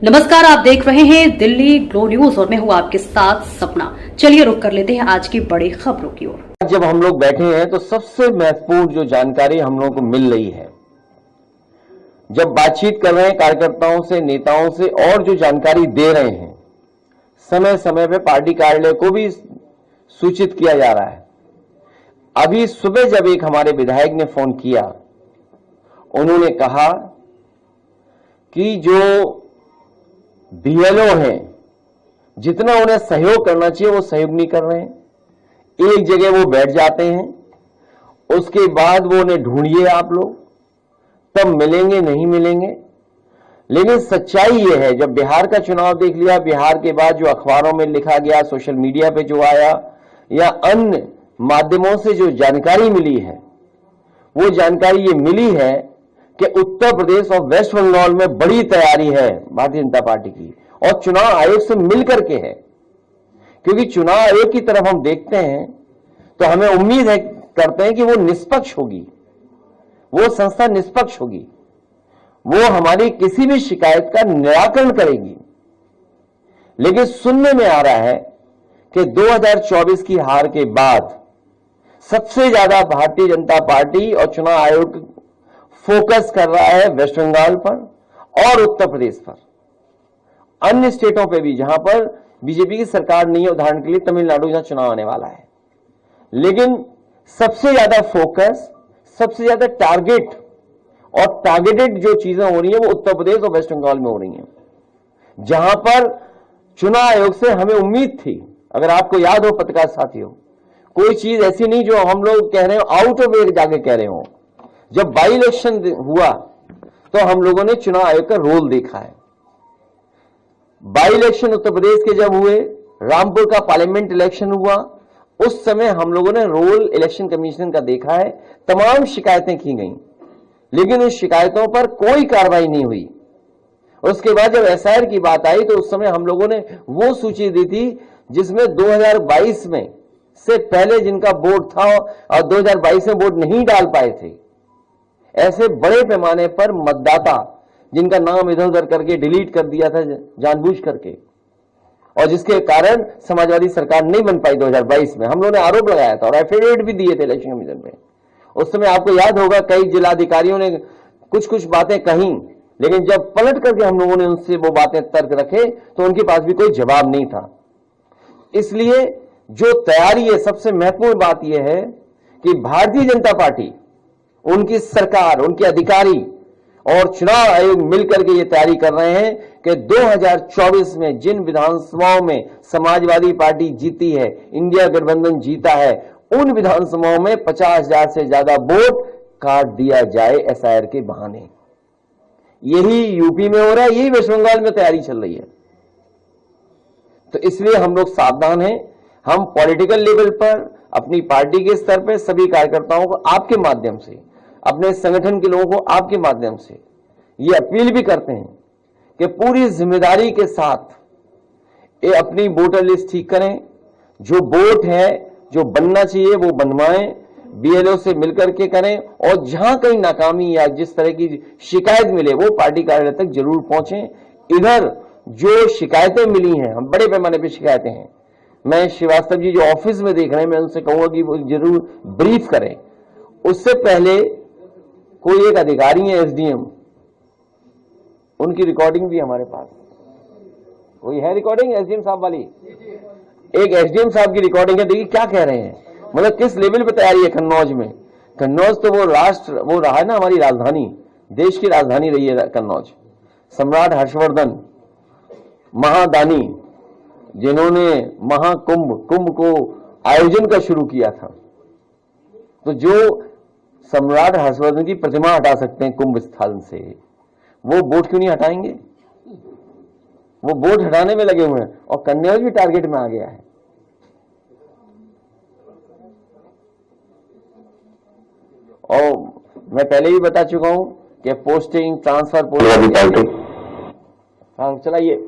नमस्कार, आप देख रहे हैं दिल्ली ग्लो न्यूज और मैं हूं आपके साथ सपना। चलिए रुक कर लेते हैं आज की बड़ी खबरों की ओर। जब हम लोग बैठे हैं तो सबसे महत्वपूर्ण जो जानकारी हम लोगों को मिल रही है, जब बातचीत कर रहे हैं कार्यकर्ताओं से, नेताओं से, और जो जानकारी दे रहे हैं, समय समय पे पार्टी कार्यालय को भी सूचित किया जा रहा है। अभी सुबह जब एक हमारे विधायक ने फोन किया, उन्होंने कहा कि जो बीएलओ हैं, जितना उन्हें सहयोग करना चाहिए वो सहयोग नहीं कर रहे हैं। एक जगह वो बैठ जाते हैं, उसके बाद वो उन्हें ढूंढिए आप लोग, तब मिलेंगे, नहीं मिलेंगे। लेकिन सच्चाई ये है, जब बिहार का चुनाव देख लिया, बिहार के बाद जो अखबारों में लिखा गया, सोशल मीडिया पे जो आया, या अन्य माध्यमों से जो जानकारी मिली है, वो जानकारी ये मिली है कि उत्तर प्रदेश और वेस्ट बंगाल में बड़ी तैयारी है भारतीय जनता पार्टी की, और चुनाव आयोग से मिलकर के है। क्योंकि चुनाव आयोग की तरफ हम देखते हैं तो हमें उम्मीद है, करते हैं कि वो निष्पक्ष होगी, वो संस्था निष्पक्ष होगी, वो हमारी किसी भी शिकायत का निराकरण करेगी। लेकिन सुनने में आ रहा है कि 2024 की हार के बाद सबसे ज्यादा भारतीय जनता पार्टी और चुनाव आयोग फोकस कर रहा है वेस्ट बंगाल पर और उत्तर प्रदेश पर, अन्य स्टेटों पे भी जहां पर बीजेपी की सरकार नहीं है। उदाहरण के लिए तमिलनाडु, जहां चुनाव आने वाला है। लेकिन सबसे ज्यादा फोकस, सबसे ज्यादा टारगेट और टारगेटेड जो चीजें हो रही है वो उत्तर प्रदेश और वेस्ट बंगाल में हो रही हैं, जहां पर चुनाव आयोग से हमें उम्मीद थी। अगर आपको याद हो पत्रकार साथियों, कोई चीज ऐसी नहीं जो हम लोग कह रहे हो आउट ऑफ वे जाके कह रहे हो। जब बाई इलेक्शन हुआ तो हम लोगों ने चुनाव आयोग का रोल देखा है। बाई इलेक्शन उत्तर प्रदेश के जब हुए, रामपुर का पार्लियामेंट इलेक्शन हुआ, उस समय हम लोगों ने रोल इलेक्शन कमीशन का देखा है। तमाम शिकायतें की गई, लेकिन उस शिकायतों पर कोई कार्रवाई नहीं हुई। उसके बाद जब एसआईआर की बात आई तो उस समय हम लोगों ने वो सूची दी थी जिसमें 2022 में से पहले जिनका वोट था और 2022 में वोट नहीं डाल पाए थे, ऐसे बड़े पैमाने पर मतदाता जिनका नाम इधर उधर करके डिलीट कर दिया था जानबूझ करके, और जिसके कारण समाजवादी सरकार नहीं बन पाई 2022 में। हम लोगों ने आरोप लगाया था और एफिडेविट भी दिए थे इलेक्शन कमीशन पे। उस समय आपको याद होगा कई जिलाधिकारियों ने कुछ कुछ बातें कही, लेकिन जब पलट करके हम लोगों ने उनसे वो बातें तर्क रखे तो उनके पास भी कोई जवाब नहीं था। इसलिए जो तैयारी है, सबसे महत्वपूर्ण बात यह है कि भारतीय जनता पार्टी, उनकी सरकार, उनके अधिकारी और चुनाव आयोग मिलकर के ये तैयारी कर रहे हैं कि 2024 में जिन विधानसभाओं में समाजवादी पार्टी जीती है, इंडिया गठबंधन जीता है, उन विधानसभाओं में 50,000 से ज्यादा वोट काट दिया जाए एसआईआर के बहाने। यही यूपी में हो रहा है, यही वेस्ट बंगाल में तैयारी चल रही है। तो इसलिए हम लोग सावधान हैं। हम पॉलिटिकल लेवल पर, अपनी पार्टी के स्तर पर सभी कार्यकर्ताओं को आपके माध्यम से, अपने संगठन के लोगों को आपके माध्यम से ये अपील भी करते हैं कि पूरी जिम्मेदारी के साथ ये अपनी वोटर लिस्ट ठीक करें। जो वोट है, जो बनना चाहिए वो बनवाएं, बीएलओ से मिलकर के करें, और जहां कहीं नाकामी या जिस तरह की शिकायत मिले वो पार्टी कार्यालय तक जरूर पहुंचें। इधर जो शिकायतें मिली हैं, हम बड़े पैमाने पर शिकायतें हैं, मैं श्रीवास्तव जी जो ऑफिस में देख रहे हैं, मैं उनसे कहूंगा कि वो जरूर ब्रीफ करें। उससे पहले कोई एक अधिकारी है एसडीएम, उनकी रिकॉर्डिंग भी हमारे पास, कोई है रिकॉर्डिंग एसडीएम साहब वाली? एक एसडीएम साहब की रिकॉर्डिंग है, देखिए क्या कह रहे हैं, मतलब किस लेवल पे तैयारी है कन्नौज में। कन्नौज तो वो रहा है ना, हमारी राजधानी, देश की राजधानी रही है कन्नौज। सम्राट हर्षवर्धन महादानी, जिन्होंने कुंभ को आयोजन का शुरू किया था, तो जो सम्राट हर्षवर्धन की प्रतिमा हटा सकते हैं कुंभ स्थल से, वो वोट क्यों नहीं हटाएंगे? वो वोट हटाने में लगे हुए हैं, और कन्नौज भी टारगेट में आ गया है। और मैं पहले ही बता चुका हूं कि पोस्टिंग, ट्रांसफर, पोस्टिंग चलाइए।